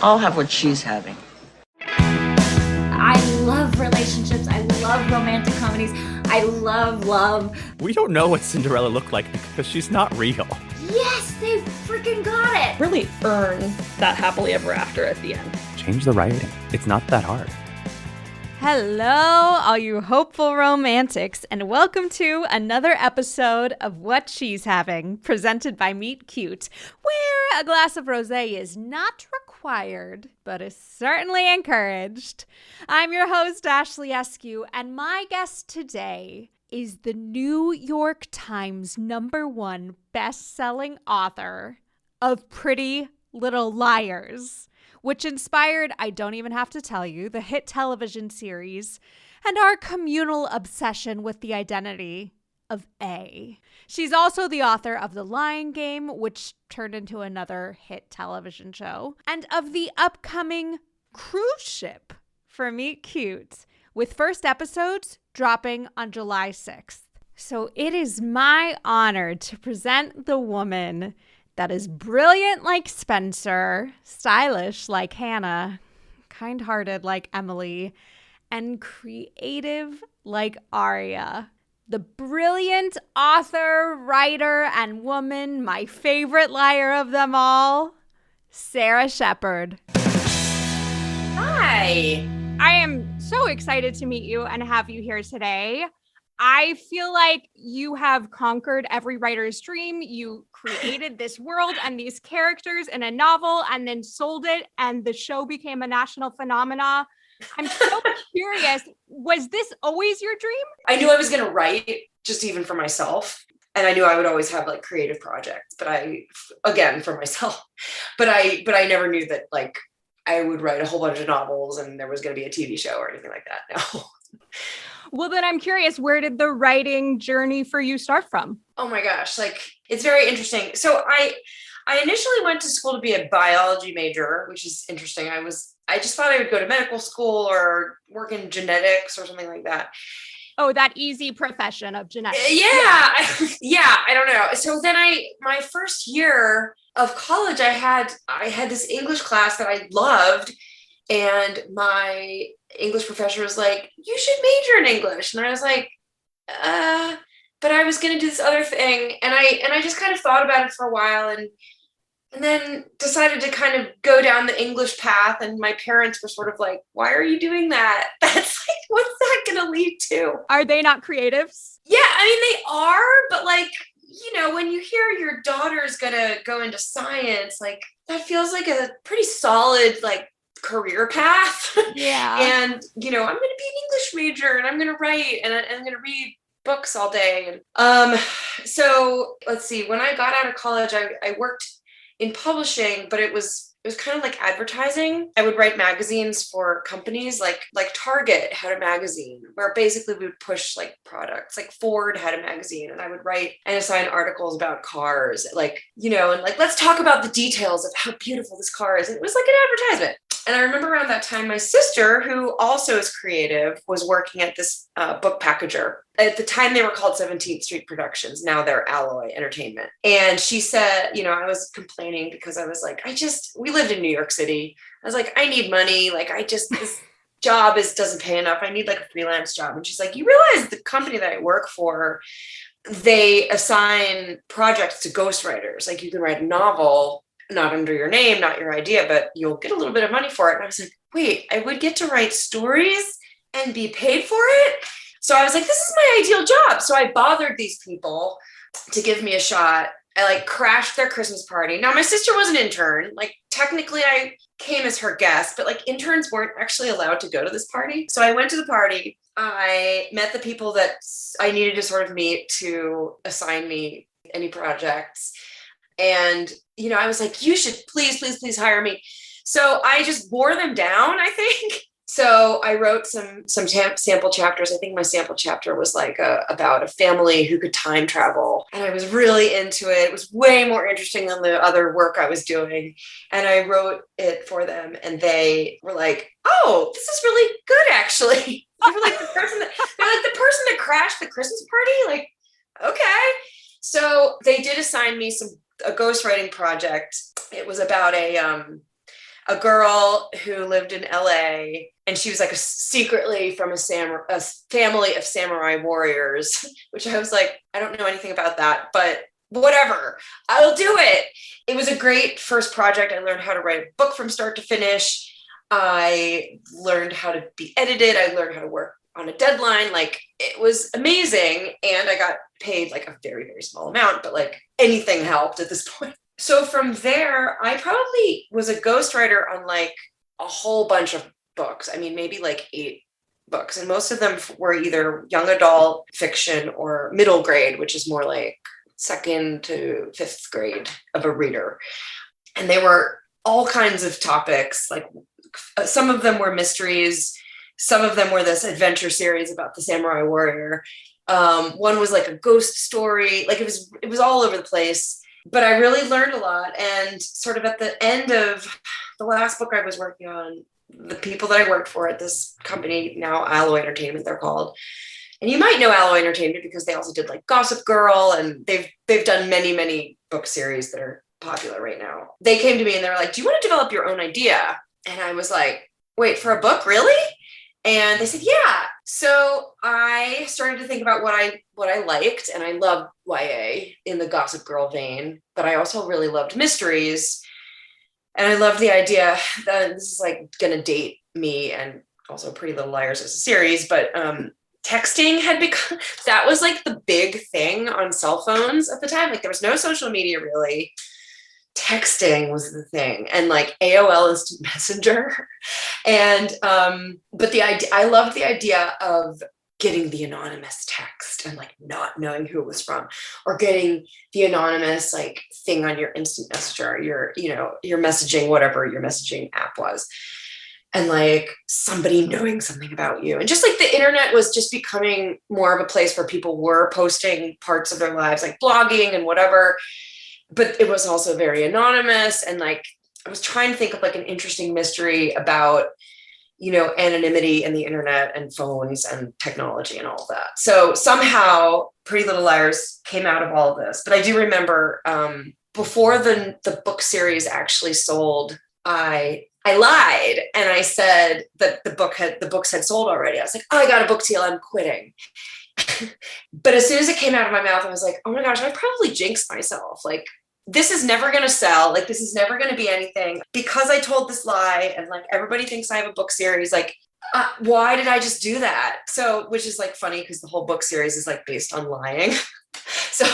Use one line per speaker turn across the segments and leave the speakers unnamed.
I'll have what she's having.
I love relationships. I love romantic comedies. I love love.
We don't know what Cinderella looked like because she's not real.
Yes, they freaking got it.
Really earn that happily ever after at the end.
Change the writing. It's not that hard.
Hello, all you hopeful romantics, and welcome to another episode of What She's Having, presented by Meet Cute, where a glass of rosé is not required, but is certainly encouraged. I'm your host, Ashley Eskew, and my guest today is the New York Times #1 best-selling author of Pretty Little Liars, which inspired, I don't even have to tell you, the hit television series and our communal obsession with the identity of A. She's also the author of The Lying Game, which turned into another hit television show, and of the upcoming cruise ship for Meet Cute, with first episodes dropping on July 6th. So it is my honor to present the woman that is brilliant like Spencer, stylish like Hannah, kind-hearted like Emily, and creative like Aria. The brilliant author, writer, and woman, my favorite liar of them all, Sara Shepard.
Hi. I am so excited to meet you and have you here today. I feel like you have conquered every writer's dream. You created this world and these characters in a novel and then sold it, and the show became a national phenomenon. I'm so curious, was this always your dream?
I knew I was going to write, just even for myself. And I knew I would always have like creative projects, but for myself, but I never knew that like I would write a whole bunch of novels and there was going to be a TV show or anything like that. No.
Well, then I'm curious, where did the writing journey for you start from?
Oh my gosh, like it's very interesting. So I initially went to school to be a biology major, which is interesting. I just thought I would go to medical school or work in genetics or something like that.
Oh, that easy profession of genetics.
Yeah. I don't know. So then my first year of college, I had this English class that I loved. And my English professor was like, you should major in English. And I was like, but I was going to do this other thing. And I just kind of thought about it for a while and then decided to kind of go down the English path. And my parents were sort of like, why are you doing that? That's like, what's that going to lead to?
Are they not creatives?
Yeah, I mean, they are, but like, you know, when you hear your daughter's going to go into science, like that feels like a pretty solid, like, career path.
Yeah.
And, you know, I'm going to be an English major and I'm going to write and I'm going to read books all day. And so let's see, when I got out of college, I worked in publishing, but it was kind of like advertising. I would write magazines for companies like Target had a magazine where basically we would push like products, like Ford had a magazine, and I would write and assign articles about cars, like, you know, and like, let's talk about the details of how beautiful this car is. And it was like an advertisement. And I remember around that time, my sister, who also is creative, was working at this book packager. At the time, they were called 17th Street Productions. Now they're Alloy Entertainment. And she said, you know, I was complaining because I was like, we lived in New York City. I was like, I need money. Like, this job doesn't pay enough. I need like a freelance job. And she's like, you realize the company that I work for, they assign projects to ghostwriters. Like, you can write a novel, not under your name, not your idea, but you'll get a little bit of money for it. And I was like, wait, I would get to write stories and be paid for it? So I was like, this is my ideal job. So I bothered these people to give me a shot. I like crashed their Christmas party. Now my sister was an intern. Like technically I came as her guest, but like interns weren't actually allowed to go to this party. So I went to the party. I met the people that I needed to sort of meet to assign me any projects. And, you know, I was like, you should please hire me. So I just wore them down, I think. So I wrote some sample chapters. I think my sample chapter was like about a family who could time travel. And I was really into it. It was way more interesting than the other work I was doing. And I wrote it for them. And they were like, oh, this is really good, actually. They were like the person that crashed the Christmas party. Like, okay. So they did assign me a ghostwriting project. It was about a a girl who lived in LA, and she was like secretly from a family of samurai warriors, which I was like, I don't know anything about that, but whatever, I'll do it. It was a great first project. I learned how to write a book from start to finish. I learned how to be edited. I learned how to work on a deadline. Like, it was amazing. And I got paid like a very, very small amount, but like anything helped at this point. So from there, I probably was a ghostwriter on like a whole bunch of books. I mean, maybe like 8 books. And most of them were either young adult fiction or middle grade, which is more like 2nd to 5th grade of a reader. And they were all kinds of topics. Like, some of them were mysteries. Some of them were this adventure series about the samurai warrior. One was like a ghost story. Like, it was all over the place. But I really learned a lot. And sort of at the end of the last book I was working on, the people that I worked for at this company, now Alloy Entertainment, they're called. And you might know Alloy Entertainment because they also did like Gossip Girl, and they've done many, many book series that are popular right now. They came to me and they were like, do you want to develop your own idea? And I was like, wait, for a book, really? And they said, yeah. So I started to think about what I liked, and I loved YA in the Gossip Girl vein, but I also really loved mysteries. And I loved the idea that this is like going to date me, and also Pretty Little Liars as a series, but texting had become, that was like the big thing on cell phones at the time. Like, there was no social media really. Texting was the thing, and like AOL Instant Messenger. And but the idea, I loved the idea of getting the anonymous text and like not knowing who it was from, or getting the anonymous like thing on your instant messenger, your messaging, whatever your messaging app was, and like somebody knowing something about you. And just like the internet was just becoming more of a place where people were posting parts of their lives, like blogging and whatever. But it was also very anonymous. And like, I was trying to think of like an interesting mystery about, anonymity and the internet and phones and technology and all of that. So somehow Pretty Little Liars came out of all of this. But I do remember before the book series actually sold, I lied and I said that the books had sold already. I was like, oh, I got a book deal, I'm quitting. But as soon as it came out of my mouth, I was like, oh my gosh, I probably jinxed myself. Like, this is never going to sell. Like, this is never going to be anything, because I told this lie and like everybody thinks I have a book series. Like, why did I just do that? So, which is like funny because the whole book series is like based on lying. So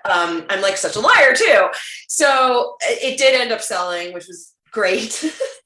I'm like such a liar too. So it did end up selling, which was great.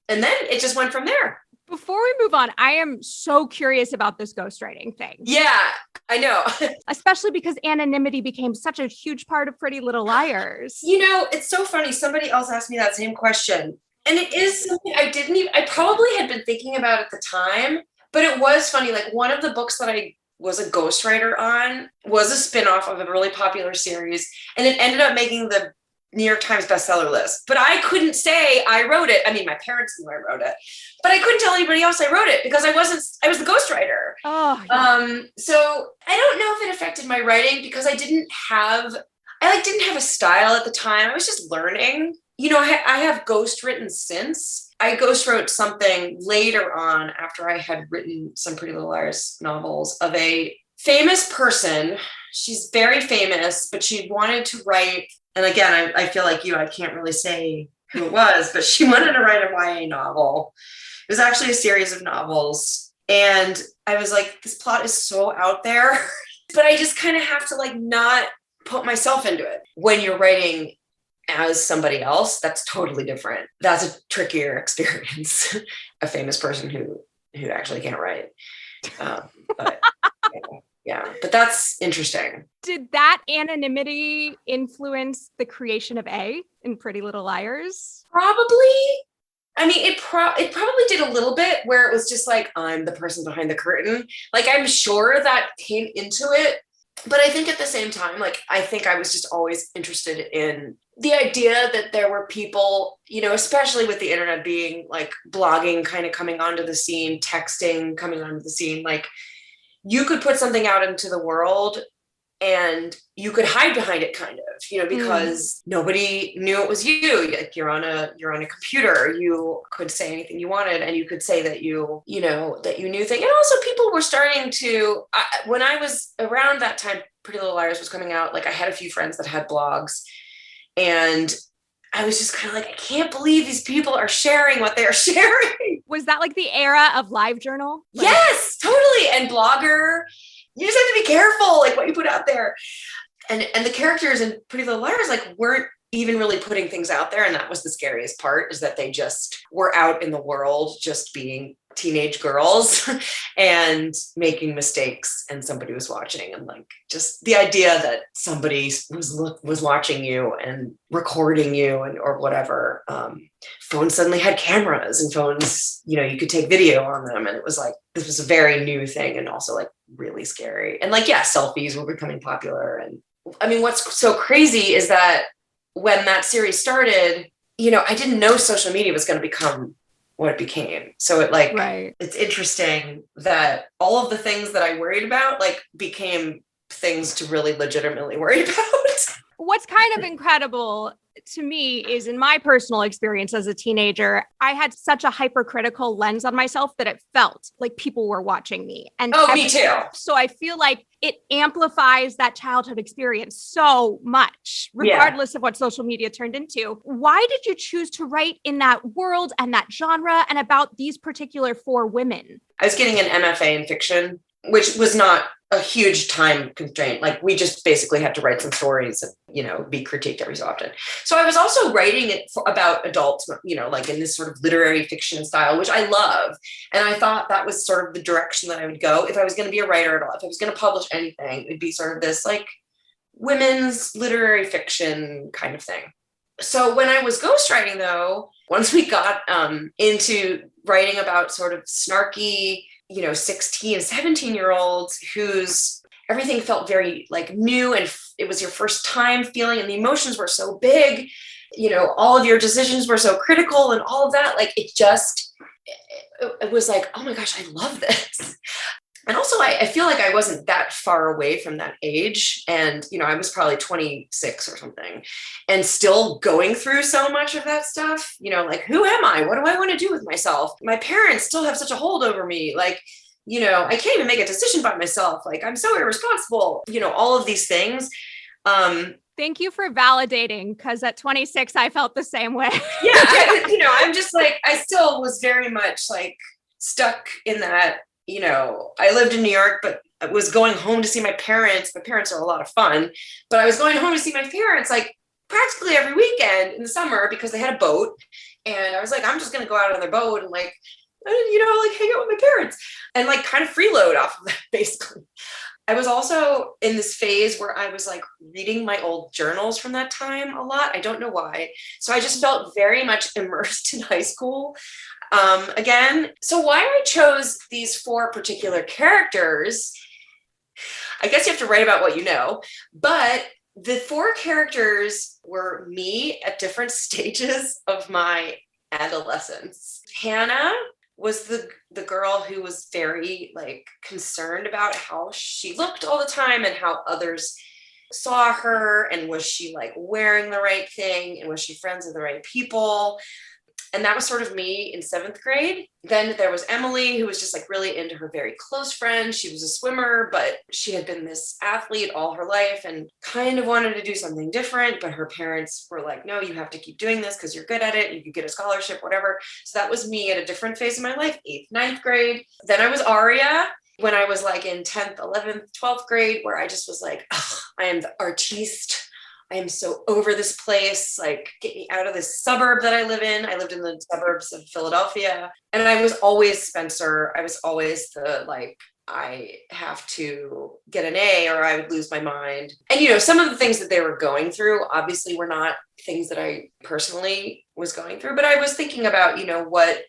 And then it just went from there.
Before we move on, I am so curious about this ghostwriting thing.
Yeah, I know.
Especially because anonymity became such a huge part of Pretty Little Liars.
It's so funny. Somebody else asked me that same question. And it is something I probably had been thinking about at the time, but it was funny. Like, one of the books that I was a ghostwriter on was a spinoff of a really popular series. And it ended up making the New York Times bestseller list, but I couldn't say I wrote it. I mean, my parents knew I wrote it, but I couldn't tell anybody else I wrote it because I was the ghostwriter.
Oh, yeah.
So I don't know if it affected my writing because I didn't have a style at the time. I was just learning. I have ghost written since. I ghost wrote something later on after I had written some Pretty Little Liars novels of a famous person. She's very famous, but she wanted to write. And again, I feel like I can't really say who it was, but she wanted to write a YA novel. It was actually a series of novels. And I was like, this plot is so out there, but I just kind of have to like not put myself into it. When you're writing as somebody else, that's totally different. That's a trickier experience. A famous person who actually can't write. But yeah, but that's interesting.
Did that anonymity influence the creation of A in Pretty Little Liars?
Probably. I mean, it probably did a little bit where it was just like, I'm the person behind the curtain. Like, I'm sure that came into it. But I think at the same time, like, I think I was just always interested in the idea that there were people, especially with the internet being like blogging kind of coming onto the scene, texting coming onto the scene, like, you could put something out into the world and you could hide behind it kind of, because nobody knew it was you. Like you're on a computer, you could say anything you wanted, and you could say that that you knew things. And also people were starting to, when I was around that time, Pretty Little Liars was coming out. Like I had a few friends that had blogs, and I was just kind of like, I can't believe these people are sharing what they are sharing.
Was that like the era of LiveJournal?
Yes, totally. And Blogger. You just have to be careful, like what you put out there. And the characters in Pretty Little Liars, like weren't even really putting things out there. And that was the scariest part, is that they just were out in the world, just being teenage girls and making mistakes, and somebody was watching, and like just the idea that somebody was watching you and recording you or whatever. Phones suddenly had cameras, and phones, you could take video on them, and it was like this was a very new thing, and also like really scary. And like, yeah, selfies were becoming popular. And I mean, what's so crazy is that when that series started, I didn't know social media was going to become what it became. So it's interesting that all of the things that I worried about like became things to really legitimately worry about.
What's kind of incredible to me is, in my personal experience as a teenager, I had such a hypercritical lens on myself that it felt like people were watching me. And
me too.
So I feel like it amplifies that childhood experience so much, regardless of what social media turned into. Why did you choose to write in that world and that genre and about these particular 4 women?
I was getting an MFA in fiction, which was not a huge time constraint. Like we just basically had to write some stories and, be critiqued every so often. So I was also writing it about adults, like in this sort of literary fiction style, which I love. And I thought that was sort of the direction that I would go. If I was going to be a writer at all, if I was going to publish anything, it'd be sort of this like women's literary fiction kind of thing. So when I was ghostwriting though, once we got into writing about sort of snarky, 16, 17-year-olds whose everything felt very like new, and it was your first time feeling, and the emotions were so big, all of your decisions were so critical and all of that. Like it was like, oh my gosh, I love this. And also I feel like I wasn't that far away from that age. And, I was probably 26 or something, and still going through so much of that stuff, like, who am I? What do I want to do with myself? My parents still have such a hold over me. Like, I can't even make a decision by myself. Like, I'm so irresponsible, all of these things.
Thank you for validating, because at 26, I felt the same way.
Yeah. I'm just like, I still was very much like stuck in that. I lived in New York, but I was going home to see my parents. My parents are a lot of fun, but I was going home to see my parents like practically every weekend in the summer because they had a boat. And I was like, I'm just going to go out on their boat and like, like hang out with my parents and like kind of freeload off of that, basically. I was also in this phase where I was like reading my old journals from that time a lot. I don't know why. So I just felt very much immersed in high school again. So why I chose these 4 particular characters, I guess you have to write about what you know, but the 4 characters were me at different stages of my adolescence. Hannah was the girl who was very like concerned about how she looked all the time and how others saw her, and was she like wearing the right thing, and was she friends with the right people. And that was sort of me in 7th grade. Then there was Emily, who was just like really into her very close friend. She was a swimmer, but she had been this athlete all her life and kind of wanted to do something different. But her parents were like, no, you have to keep doing this because you're good at it. You could get a scholarship, whatever. So that was me at a different phase of my life, 8th, 9th grade. Then I was Aria when I was like in 10th, 11th, 12th grade, where I just was like, oh, I am the artiste. I am so over this place, like get me out of this suburb that I live in. I lived in the suburbs of Philadelphia, and I was always Spencer. I was always the like, I have to get an A or I would lose my mind. And, some of the things that they were going through obviously were not things that I personally was going through, but I was thinking about, what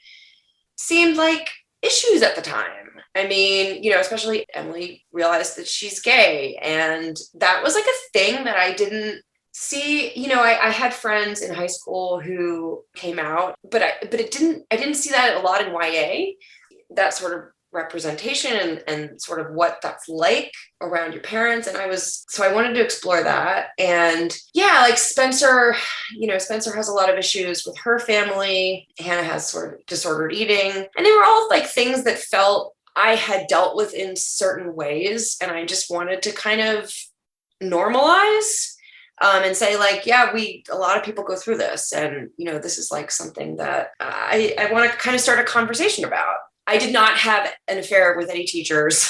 seemed like issues at the time. I mean, especially Emily realized that she's gay, and that was like a thing that I didn't see. I had friends in high school who came out, but I didn't see that a lot in YA. That sort of representation and sort of what that's like around your parents. And so I wanted to explore that. And yeah, like Spencer has a lot of issues with her family. Hannah has sort of disordered eating. And they were all like things that felt I had dealt with in certain ways. And I just wanted to kind of normalize and say like, yeah, a lot of people go through this. And, this is like something that I want to kind of start a conversation about. I did not have an affair with any teachers.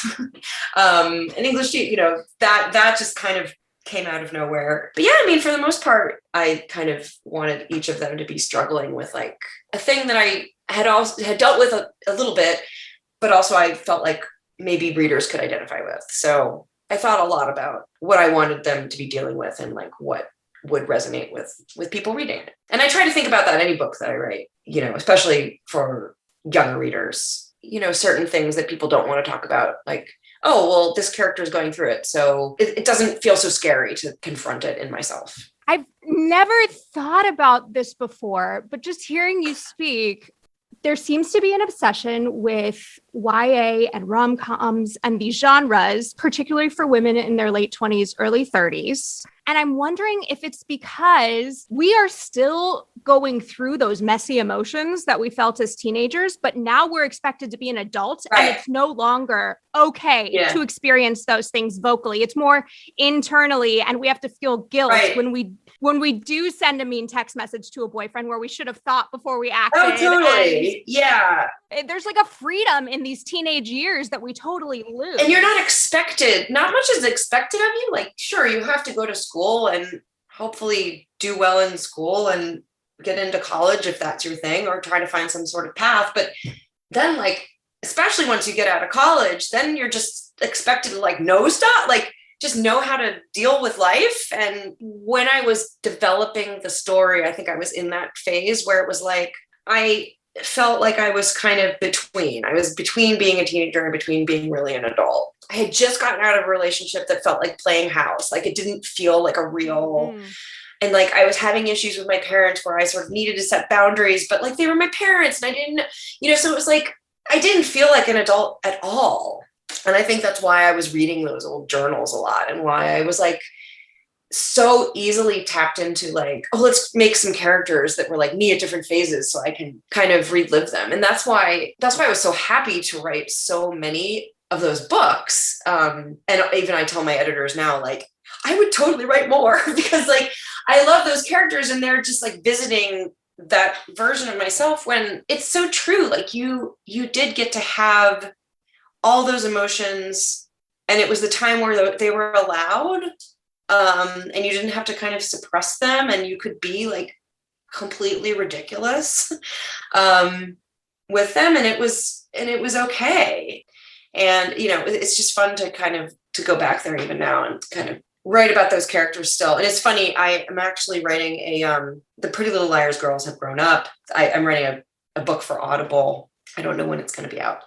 An English teacher, that just kind of came out of nowhere. But yeah, I mean, for the most part, I kind of wanted each of them to be struggling with like a thing that I had dealt with a little bit, but also I felt like maybe readers could identify with. So I thought a lot about what I wanted them to be dealing with and like what would resonate with people reading it. And I try to think about that in any book that I write, especially for younger readers. Certain things that people don't want to talk about, like, oh, well, this character is going through it. So it doesn't feel so scary to confront it in myself.
I've never thought about this before, but just hearing you speak, there seems to be an obsession with YA and rom-coms and these genres, particularly for women in their late 20s, early 30s. And I'm wondering if it's because we are still going through those messy emotions that we felt as teenagers, but now we're expected to be an adult,
right.
And it's no longer okay to experience those things vocally. It's more internally, and we have to feel guilt when we do send a mean text message to a boyfriend where we should have thought before we acted.
Oh, totally. Yeah.
There's like a freedom in these teenage years that we totally lose.
And you're not much is expected of you. Like, sure, you have to go to school and hopefully do well in school and get into college if that's your thing, or try to find some sort of path. But then like, especially once you get out of college, then you're just expected to like know stuff, like just know how to deal with life. And when I was developing the story, I think I was in that phase where it was like, I felt like I was kind of between. I was between being a teenager and between being really an adult. I had just gotten out of a relationship that felt like playing house. Like it didn't feel like a real, and like I was having issues with my parents where I sort of needed to set boundaries, but like they were my parents and I didn't, so it was like, I didn't feel like an adult at all. And I think that's why I was reading those old journals a lot, and why I was like so easily tapped into like, oh, let's make some characters that were like me at different phases so I can kind of relive them. And that's why I was so happy to write so many of those books. And even I tell my editors now, like, I would totally write more because like, I love those characters and they're just like visiting that version of myself, when it's so true. Like you did get to have all those emotions, and it was the time where they were allowed. And you didn't have to kind of suppress them, and you could be like completely ridiculous with them. And it was okay. And, it's just fun to to go back there even now and kind of write about those characters still. And it's funny, I am actually writing the Pretty Little Liars girls have grown up. I'm writing a book for Audible. I don't know when it's going to be out,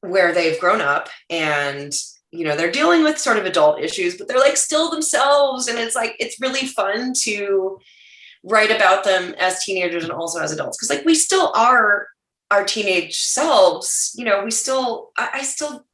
where they've grown up and, they're dealing with sort of adult issues, but they're like still themselves. And it's like, it's really fun to write about them as teenagers and also as adults. Cause like we still are our teenage selves, I still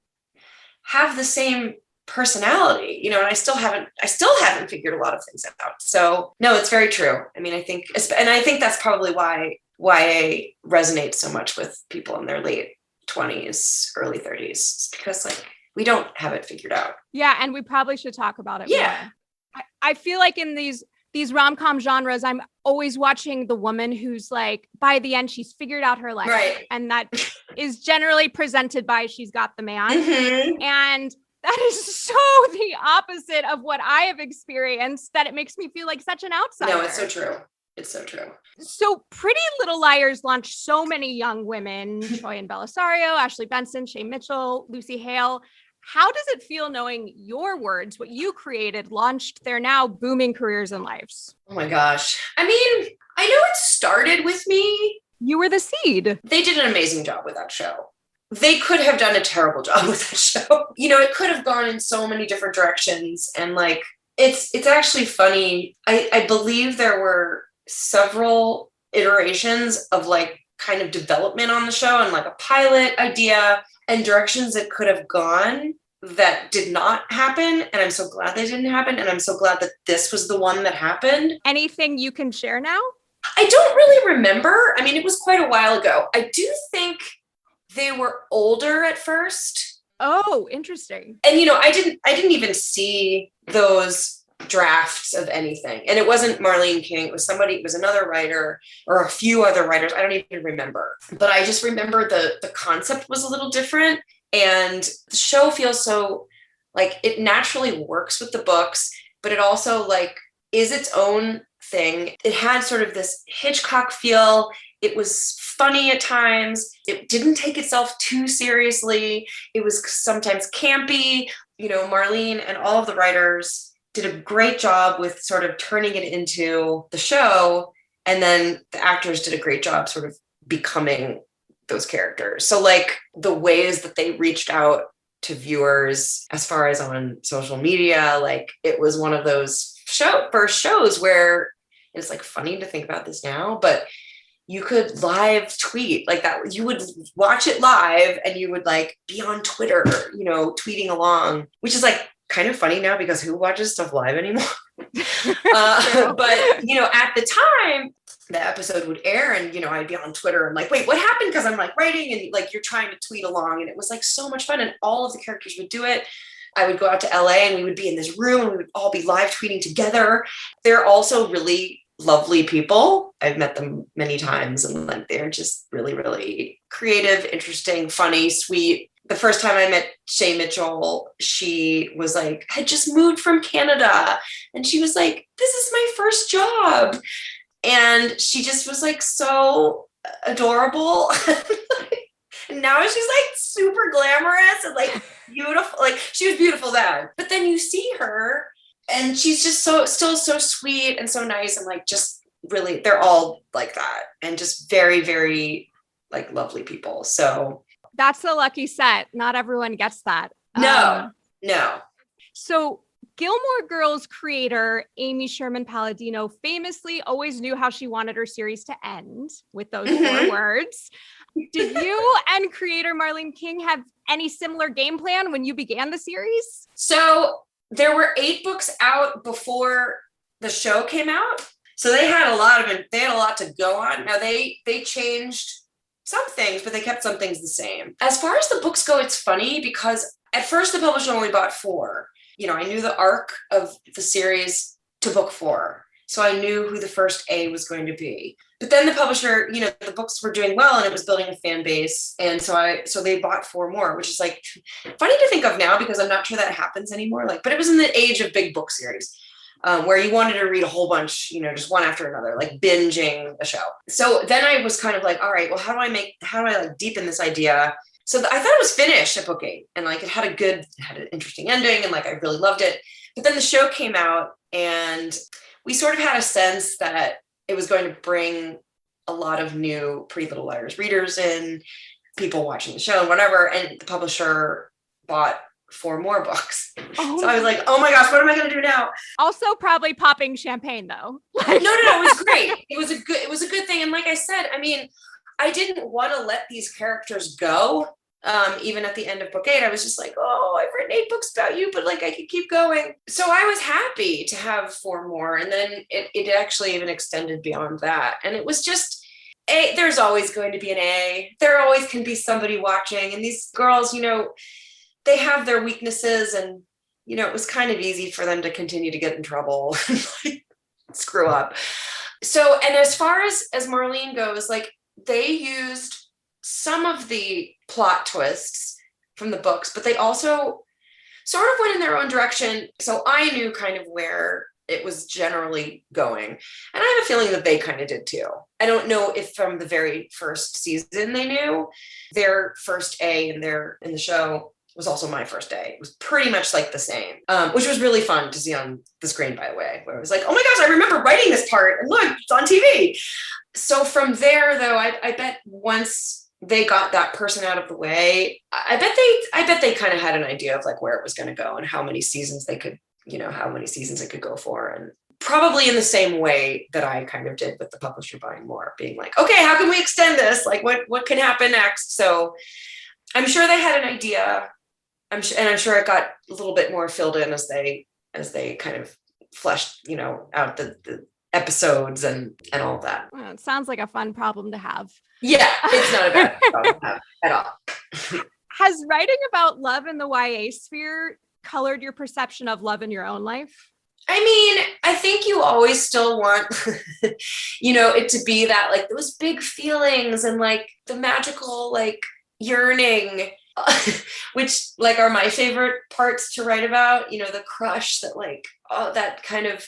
have the same personality, and I still haven't figured a lot of things out. So no, it's very true. I mean, I think that's probably why YA resonates so much with people in their late 20s, early 30s. It's because like, we don't have it figured out.
Yeah. And we probably should talk about it.
Yeah.
More. I feel like in these rom-com genres, I'm always watching the woman who's like, by the end, she's figured out her life.
Right.
And that is generally presented by she's got the man.
Mm-hmm.
And that is so the opposite of what I have experienced, that it makes me feel like such an outsider.
No, it's so true. It's so true.
So Pretty Little Liars launched so many young women, Troy and Belisario, Ashley Benson, Shay Mitchell, Lucy Hale. How does it feel knowing your words, what you created, launched their now booming careers and lives?
Oh my gosh. I mean, I know it started with me.
You were the seed.
They did an amazing job with that show. They could have done a terrible job with that show. It could have gone in so many different directions. And like, it's actually funny. I believe there were several iterations of like kind of development on the show and like a pilot idea and directions that could have gone that did not happen. And I'm so glad they didn't happen. And I'm so glad that this was the one that happened.
Anything you can share now?
I don't really remember. I mean, it was quite a while ago. I do think they were older at first.
Oh, interesting.
And, you know, I didn't even see those drafts of anything. And it wasn't Marlene King. It was another writer or a few other writers. I don't even remember. But I just remember the concept was a little different. And the show feels so like it naturally works with the books, but it also like is its own thing. It had sort of this Hitchcock feel. It was funny at times. It didn't take itself too seriously. It was sometimes campy. You know, Marlene and all of the writers did a great job with sort of turning it into the show. And then the actors did a great job sort of becoming those characters. So like the ways that they reached out to viewers as far as on social media, like it was one of those first shows where it's like funny to think about this now, but you could live tweet like that. You would watch it live and you would like be on Twitter, you know, tweeting along, which is like kind of funny now because who watches stuff live anymore? But, you know, at the time, the episode would air and, you know, I'd be on Twitter and like, wait, what happened? Because I'm like writing and like you're trying to tweet along. And it was like so much fun. And all of the characters would do it. I would go out to LA and we would be in this room and we would all be live tweeting together. They're also really lovely people. I've met them many times and like they're just really, really creative, interesting, funny, sweet. The first time I met Shay Mitchell, she was like, had just moved from Canada. And she was like, this is my first job. And she just was like so adorable. And now she's like super glamorous and like beautiful. Like she was beautiful then. But then you see her and she's just still so sweet and so nice. And like just really, they're all like that. And just very, very like lovely people. So
that's a lucky set. Not everyone gets that.
No.
So Gilmore Girls creator Amy Sherman Palladino famously always knew how she wanted her series to end with those four words. Did you and creator Marlene King have any similar game plan when you began the series?
So there were 8 books out before the show came out. So they had a lot to go on. Now they changed some things, but they kept some things the same. As far as the books go, it's funny because at first the publisher only bought 4. You know, I knew the arc of the series to book 4. So I knew who the first A was going to be. But then the publisher, you know, the books were doing well and it was building a fan base. And so they bought 4 more, which is like funny to think of now because I'm not sure that happens anymore. Like, but it was in the age of big book series where you wanted to read a whole bunch, you know, just one after another, like binging a show. So then I was kind of like, all right, well, how do I like deepen this idea? So I thought it was finished at book 8 and like it had an interesting ending and like I really loved it. But then the show came out and we sort of had a sense that it was going to bring a lot of new Pretty Little Liars readers in, people watching the show and whatever. And the publisher bought 4 more books. So I was like, oh my gosh, what am I going to do now?
Also probably popping champagne though.
No, it was great. It was a good thing. And like I said, I mean, I didn't want to let these characters go. Even at the end of book 8, I was just like, oh, I've written 8 books about you, but like I could keep going. So I was happy to have 4 more. And then it actually even extended beyond that. And it was just there's always going to be an A. There always can be somebody watching. And these girls, you know, they have their weaknesses and, you know, it was kind of easy for them to continue to get in trouble and like screw up. So, and as far as Marlene goes, like they used some of the plot twists from the books, but they also sort of went in their own direction. So I knew kind of where it was generally going. And I have a feeling that they kind of did too. I don't know if from the very first season they knew. Their first A in the show was also my first A. It was pretty much like the same, which was really fun to see on the screen, by the way, where it was like, oh my gosh, I remember writing this part and look, it's on TV. So from there though, I bet once they got that person out of the way, I bet they kind of had an idea of like where it was going to go and how many seasons they could, you know, how many seasons it could go for. And probably in the same way that I kind of did with the publisher buying more, being like, okay, how can we extend this? Like what can happen next? So I'm sure they had an idea. I'm sure it got a little bit more filled in as they kind of fleshed, out the episodes and all of that.
Well, it sounds like a fun problem to have.
Yeah, it's not a bad problem to have at all.
Has writing about love in the YA sphere colored your perception of love in your own life?
I mean, I think you always still want, it to be that like those big feelings and like the magical like yearning, which like are my favorite parts to write about, the crush that like, that kind of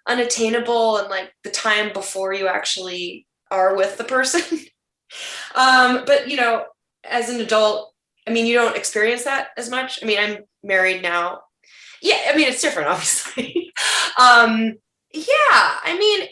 unattainable and like the time before you actually are with the person. But, as an adult, I mean, you don't experience that as much. I mean, I'm married now. Yeah, I mean, it's different, obviously. Yeah, I mean,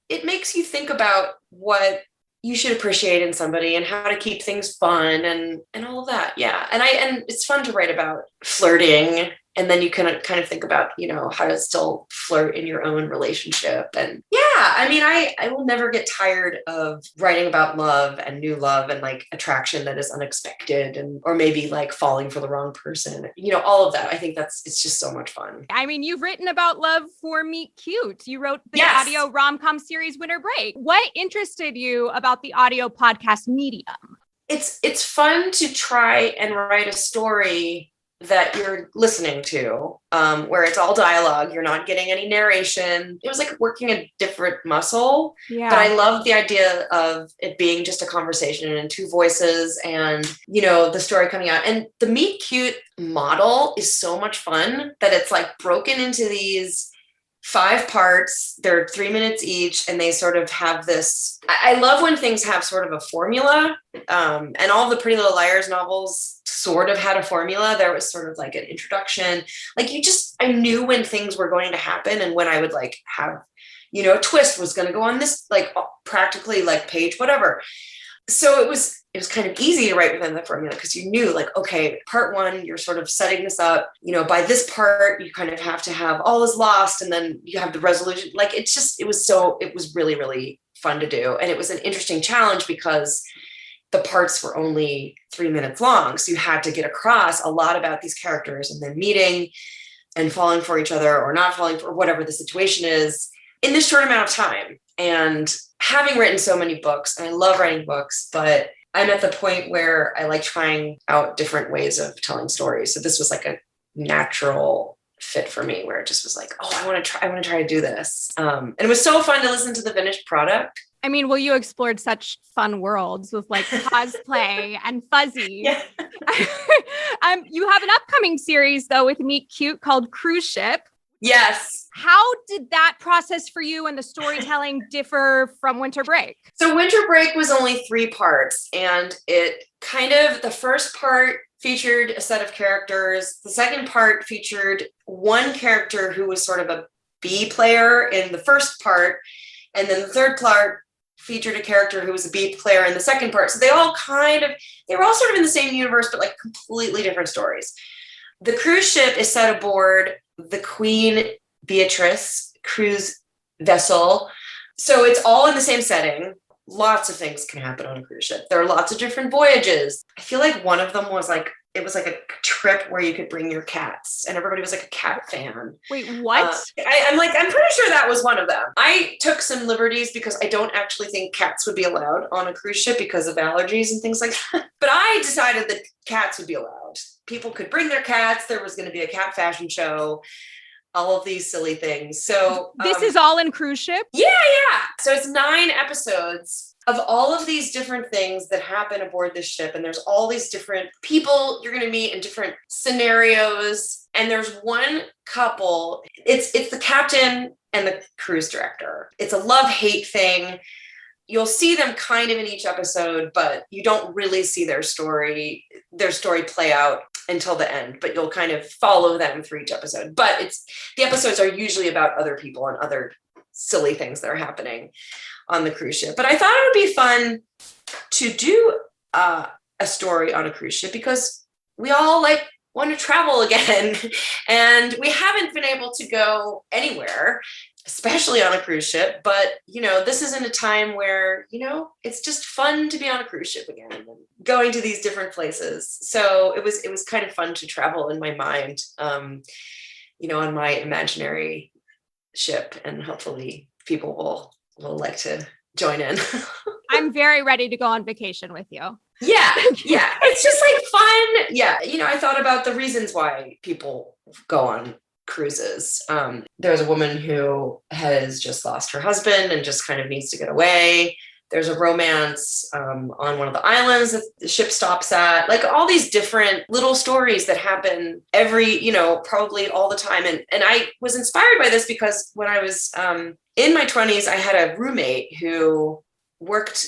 it makes you think about what you should appreciate in somebody and how to keep things fun and all of that. Yeah, and it's fun to write about flirting, and then you can kind of think about how to still flirt in your own relationship. And yeah, I mean, I will never get tired of writing about love and new love and like attraction that is unexpected or maybe like falling for the wrong person. All of that. I think it's just so much fun.
I mean, you've written about love for Meet Cute. You wrote the
Yes.
audio rom-com series Winter Break. What interested you about the audio podcast medium?
It's fun to try and write a story that you're listening to, where it's all dialogue. You're not getting any narration. It was like working a different muscle.
Yeah.
But I love the idea of it being just a conversation in two voices and, the story coming out. And the Meet Cute model is so much fun that it's like broken into these 5 parts. They're 3 minutes each, and they sort of have this. I love when things have sort of a formula. And all the Pretty Little Liars novels sort of had a formula. There was sort of like an introduction. Like I knew when things were going to happen and when I would like have, a twist was going to go on this, like practically like page, whatever. So it was kind of easy to write within the formula because you knew like, okay, part 1, you're sort of setting this up, by this part, you kind of have to have all is lost. And then you have the resolution. Like, it was really, really fun to do. And it was an interesting challenge because the parts were only 3 minutes long. So you had to get across a lot about these characters and then meeting and falling for each other or not falling for whatever the situation is in this short amount of time. And having written so many books, and I love writing books, but I'm at the point where I like trying out different ways of telling stories. So this was like a natural fit for me where it just was like, oh, I want to try to do this. And it was so fun to listen to the finished product.
I mean, well, you explored such fun worlds with like cosplay and fuzzy.
Yeah.
You have an upcoming series though with Meet Cute called Cruise Ship.
Yes.
How did that process for you and the storytelling differ from Winter Break?
So Winter Break was only 3 parts, and it kind of, the first part featured a set of characters. The second part featured one character who was sort of a B player in the first part. And then the third part featured a character who was a B player in the second part. So they were all sort of in the same universe, but like completely different stories. The cruise ship is set aboard the Queen Beatrice cruise vessel. So it's all in the same setting. Lots of things can happen on a cruise ship. There are lots of different voyages. I feel like one of them was like, it was like a trip where you could bring your cats and everybody was like a cat fan.
Wait, what?
I'm pretty sure that was one of them. I took some liberties because I don't actually think cats would be allowed on a cruise ship because of allergies and things like that. But I decided that cats would be allowed. People could bring their cats. There was going to be a cat fashion show, all of these silly things. So
this is all in Cruise Ship?
Yeah. So it's 9 episodes of all of these different things that happen aboard this ship. And there's all these different people you're going to meet in different scenarios. And there's one couple, it's the captain and the cruise director. It's a love-hate thing. You'll see them kind of in each episode, but you don't really see their story play out until the end, but you'll kind of follow them through each episode. But the episodes are usually about other people and other silly things that are happening on the cruise ship. But I thought it would be fun to do a story on a cruise ship because we all like want to travel again and we haven't been able to go anywhere. especially on a cruise ship. But, this isn't a time where, it's just fun to be on a cruise ship again and going to these different places. So it was kind of fun to travel in my mind, on my imaginary ship, and hopefully people will like to join in.
I'm very ready to go on vacation with you.
Yeah. It's just like fun. Yeah. I thought about the reasons why people go on cruises. There's a woman who has just lost her husband and just kind of needs to get away. There's a romance on one of the islands that the ship stops at, like all these different little stories that happen every, probably all the time. And I was inspired by this because when I was in my 20s, I had a roommate who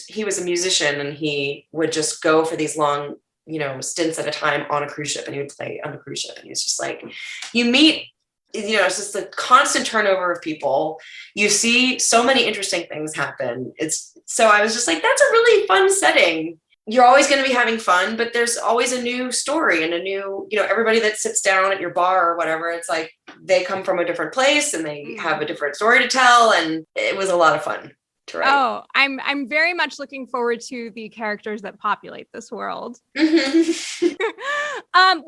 he was a musician, and he would just go for these long, stints at a time on a cruise ship, and he would play on the cruise ship. And he was just like, you meet, it's just the constant turnover of people. You see so many interesting things happen. So I was just like, that's a really fun setting. You're always going to be having fun, but there's always a new story and a new, everybody that sits down at your bar or whatever, it's like they come from a different place and they have a different story to tell. And it was a lot of fun to write.
Oh, I'm very much looking forward to the characters that populate this world. We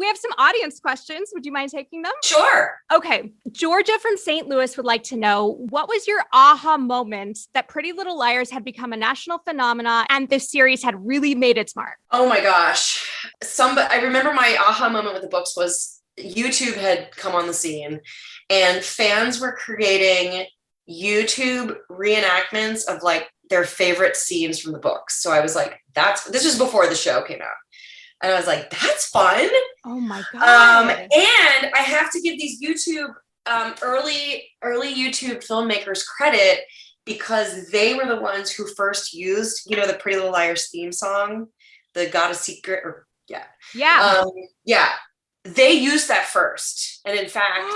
have some audience questions. Would you mind taking them?
Sure.
Okay. Georgia from St. Louis would like to know, what was your aha moment that Pretty Little Liars had become a national phenomenon and this series had really made its mark?
Oh my gosh. I remember my aha moment with the books was YouTube had come on the scene and fans were creating YouTube reenactments of like their favorite scenes from the books. So I was like, this was before the show came out. And I was like, that's fun.
Oh my God.
And I have to give these YouTube, early YouTube filmmakers credit, because they were the ones who first used, the Pretty Little Liars theme song, the Got a Secret, they used that first. And in fact,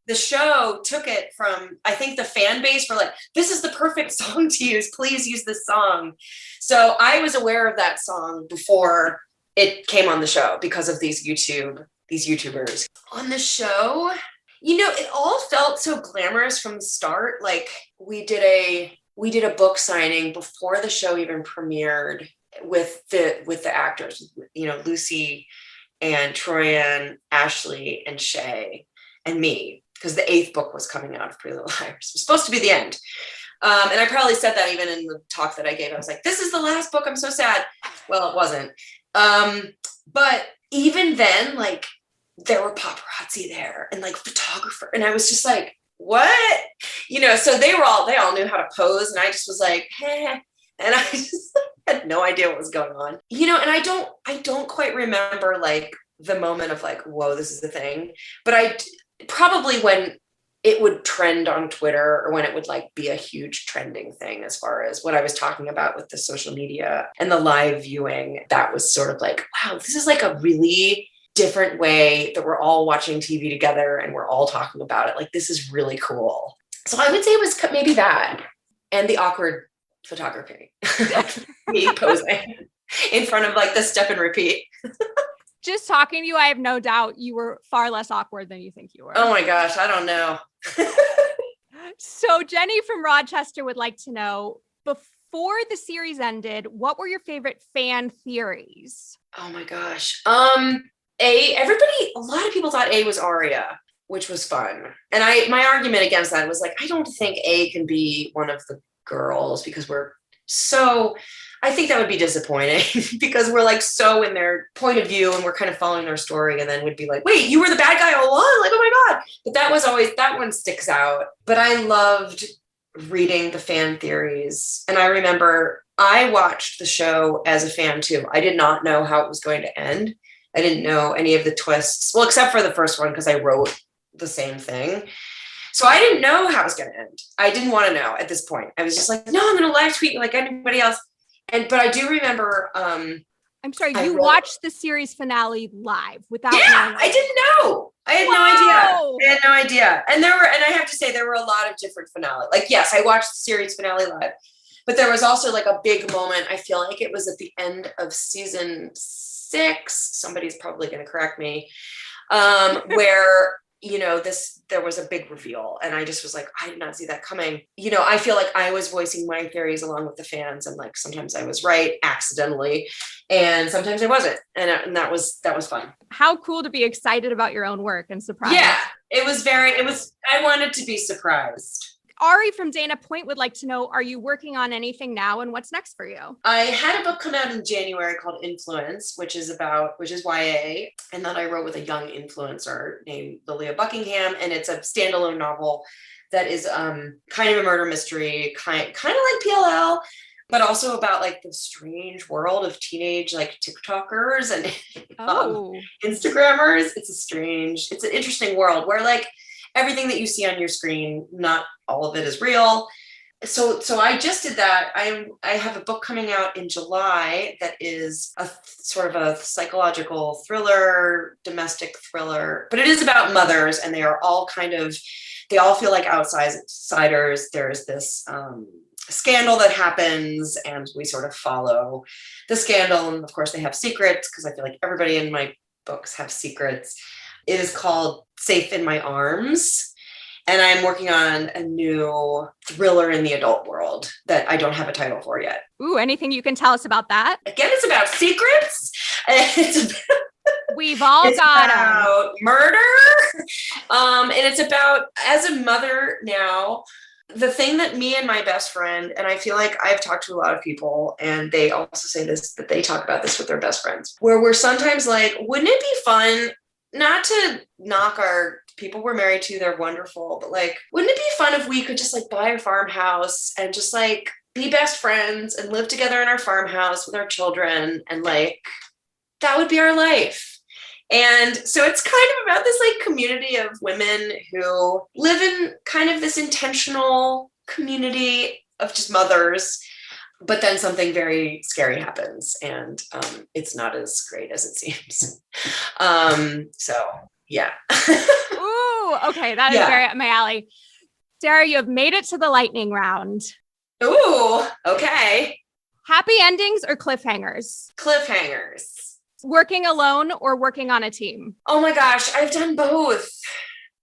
the show took it from, I think the fan base were like, this is the perfect song to use. Please use this song. So I was aware of that song before it came on the show because of these YouTubers. On the show, it all felt so glamorous from the start. Like we did a book signing before the show even premiered with the actors, Lucy and Troyan, Ashley and Shay and me, because the 8th book was coming out of Pretty Little Liars. It was supposed to be the end. And I probably said that even in the talk that I gave. I was like, this is the last book. I'm so sad. Well, it wasn't. But even then, like, there were paparazzi there and like photographer. And I was just like, what? So they all knew how to pose. And I just was like, hey. And I just had no idea what was going on. And I don't quite remember like the moment of like, whoa, this is the thing. But I probably when it would trend on Twitter or when it would like be a huge trending thing, as far as what I was talking about with the social media and the live viewing, that was sort of like, wow, this is like a really different way that we're all watching TV together and we're all talking about it. Like, this is really cool. So I would say it was maybe that and the awkward photography, me posing in front of like the step and repeat.
Just talking to you, I have no doubt you were far less awkward than you think you were.
Oh my gosh, I don't know.
So Jenny from Rochester would like to know, before the series ended, what were your favorite fan theories?
Oh my gosh. A lot of people thought A was Aria, which was fun. And my argument against that was like, I don't think A can be one of the girls because I think that would be disappointing because we're like so in their point of view and we're kind of following their story, and then would be like, wait, you were the bad guy all along? Like, oh my God. But that one sticks out. But I loved reading the fan theories. And I remember I watched the show as a fan too. I did not know how it was going to end. I didn't know any of the twists. Well, except for the first one, because I wrote the same thing. So I didn't know how it was going to end. I didn't want to know at this point. I was just like, no, I'm going to live tweet like anybody else. But I do remember.
I'm sorry, you watched the series finale live without.
Yeah, I didn't know. I had no idea. And I have to say, there were a lot of different finales. Like, yes, I watched the series finale live, but there was also like a big moment. I feel like it was at the end of season 6. Somebody's probably going to correct me. Where there was a big reveal, and I just was like, I did not see that coming. I feel like I was voicing my theories along with the fans, and like sometimes I was right accidentally, and sometimes I wasn't, and that was fun.
How cool to be excited about your own work and surprised.
Yeah, I wanted to be surprised.
Ari from Dana Point would like to know, are you working on anything now, and what's next for you?
I had a book come out in January called Influence, which is YA, and that I wrote with a young influencer named Lilia Buckingham, and it's a standalone novel that is kind of a murder mystery, kind of like PLL, but also about like the strange world of teenage like TikTokers and Instagrammers. It's an interesting world where like everything that you see on your screen, not all of it is real. So I just did that. I have a book coming out in July that is a sort of a psychological thriller, domestic thriller, but it is about mothers, and they all feel like outsiders. There's this scandal that happens, and we sort of follow the scandal. And of course they have secrets, because I feel like everybody in my books have secrets. It is called Safe in My Arms, and I'm working on a new thriller in the adult world that I don't have a title for yet.
Ooh, anything you can tell us about that?
Again, it's about secrets.
We've all got
about murder. And it's about, as a mother now, the thing that me and my best friend, and I feel like I've talked to a lot of people, and they also say this, that they talk about this with their best friends, where we're sometimes like, wouldn't it be fun, not to knock our people we're married to, they're wonderful, but like, wouldn't it be fun if we could just like buy a farmhouse and just like be best friends and live together in our farmhouse with our children, and like, that would be our life. And so it's kind of about this like community of women who live in kind of this intentional community of just mothers, but then something very scary happens, and it's not as great as it seems. So yeah.
Ooh, okay, that is very up my alley. Sara, you have made it to the lightning round.
Ooh, okay.
Happy endings or cliffhangers?
Cliffhangers.
Working alone or working on a team?
Oh my gosh, I've done both.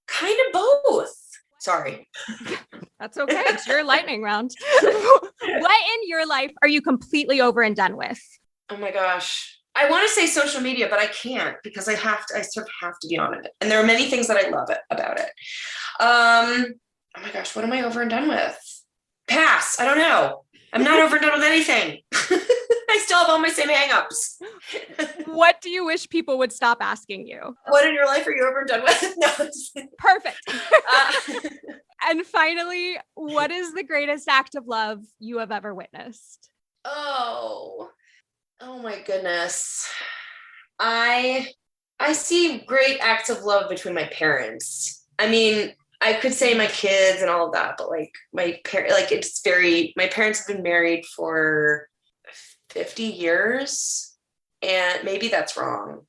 Kind of both. Sorry.
That's okay. It's your lightning round. What in your life are you completely over and done with?
Oh my gosh. I want to say social media, but I can't, because I sort of have to be on it. And there are many things that I love about it. Oh my gosh, what am I over and done with? Pass. I don't know. I'm not over and done with anything. I still have all my same hangups.
What do you wish people would stop asking you?
What in your life are you over and done with? No.
Perfect. And finally, what is the greatest act of love you have ever witnessed?
Oh my goodness. I see great acts of love between my parents. I mean, I could say my kids and all of that, but like my parents have been married for 50 years, and maybe that's wrong.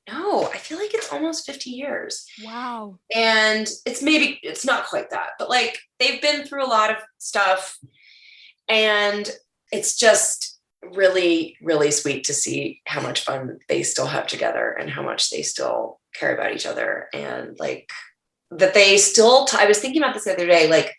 No, I feel like it's almost 50 years.
Wow.
And it's not quite that, but like they've been through a lot of stuff, and it's just really, really sweet to see how much fun they still have together and how much they still care about each other. And like that they still, I was thinking about this the other day, like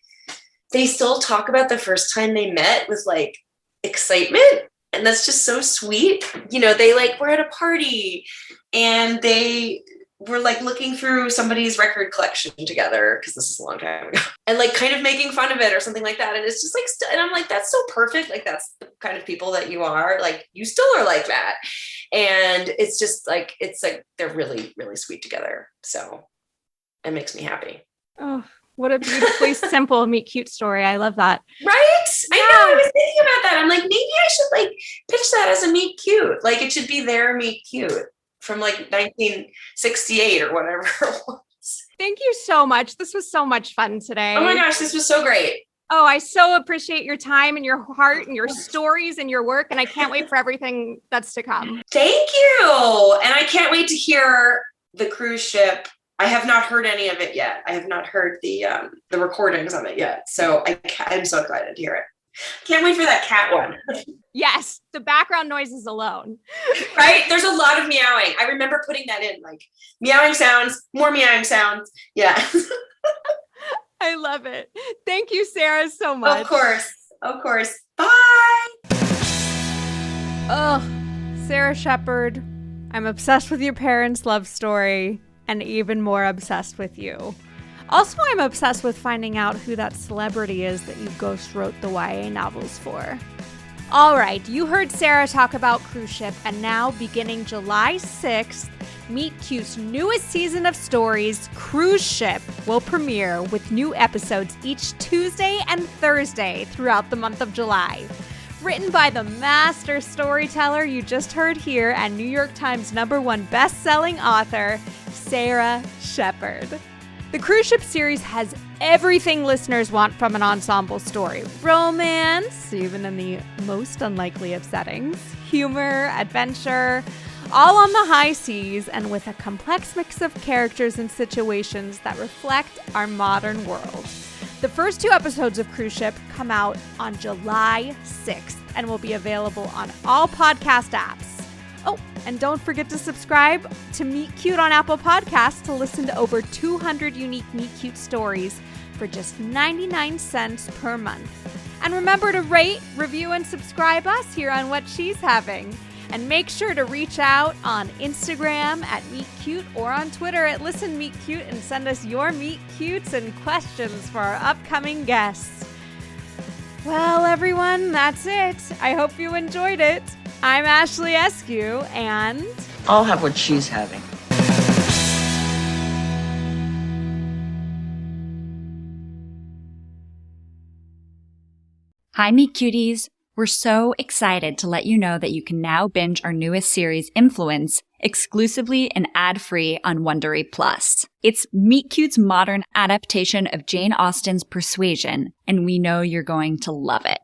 they still talk about the first time they met with like excitement. And that's just so sweet. They like were at a party and they were like looking through somebody's record collection together, because this is a long time ago, and like kind of making fun of it or something like that. And it's just like, and I'm like, that's so perfect. Like that's the kind of people that you are. Like you still are like that. And it's just like, they're really, really sweet together. So it makes me happy.
Oh, what a beautifully simple meet cute story. I love that.
Right? Yeah. I know. I was thinking about that. I'm like, maybe I should like pitch that as a meet cute. Like it should be their meet cute from like 1968 or whatever it was.
Thank you so much. This was so much fun today.
Oh my gosh, this was so great.
Oh, I so appreciate your time and your heart and your stories and your work. And I can't wait for everything that's to come.
Thank you. And I can't wait to hear the cruise ship. I have not heard any of it yet. I have not heard the recordings of it yet. So I'm so excited to hear it. Can't wait for that cat one.
Yes, the background noises alone.
Right? There's a lot of meowing. I remember putting that in, like meowing sounds, more meowing sounds. Yeah.
I love it. Thank you, Sarah, so much.
Of course. Of course. Bye.
Ugh, Sara Shepard, I'm obsessed with your parents' love story and even more obsessed with you. Also, I'm obsessed with finding out who that celebrity is that you ghost wrote the YA novels for. All right, you heard Sarah talk about Cruise Ship, and now beginning July 6th, Meet Cute's newest season of stories, Cruise Ship, will premiere with new episodes each Tuesday and Thursday throughout the month of July. Written by the master storyteller you just heard here and New York Times #1 bestselling author, Sara Shepard. The Cruise Ship series has everything listeners want from an ensemble story. Romance, even in the most unlikely of settings, humor, adventure, all on the high seas and with a complex mix of characters and situations that reflect our modern world. The first 2 episodes of Cruise Ship come out on July 6th and will be available on all podcast apps. Oh, and don't forget to subscribe to Meet Cute on Apple Podcasts to listen to over 200 unique Meet Cute stories for just 99 cents per month. And remember to rate, review, and subscribe us here on What She's Having. And make sure to reach out on Instagram at Meet Cute or on Twitter at Listen Meet Cute and send us your Meet Cutes and questions for our upcoming guests. Well, everyone, that's it. I hope you enjoyed it. I'm Ashley Eskew, and
I'll have what she's having.
Hi, Meet Cuties. We're so excited to let you know that you can now binge our newest series, Influence, exclusively and ad-free on Wondery Plus. It's Meet Cute's modern adaptation of Jane Austen's Persuasion, and we know you're going to love it.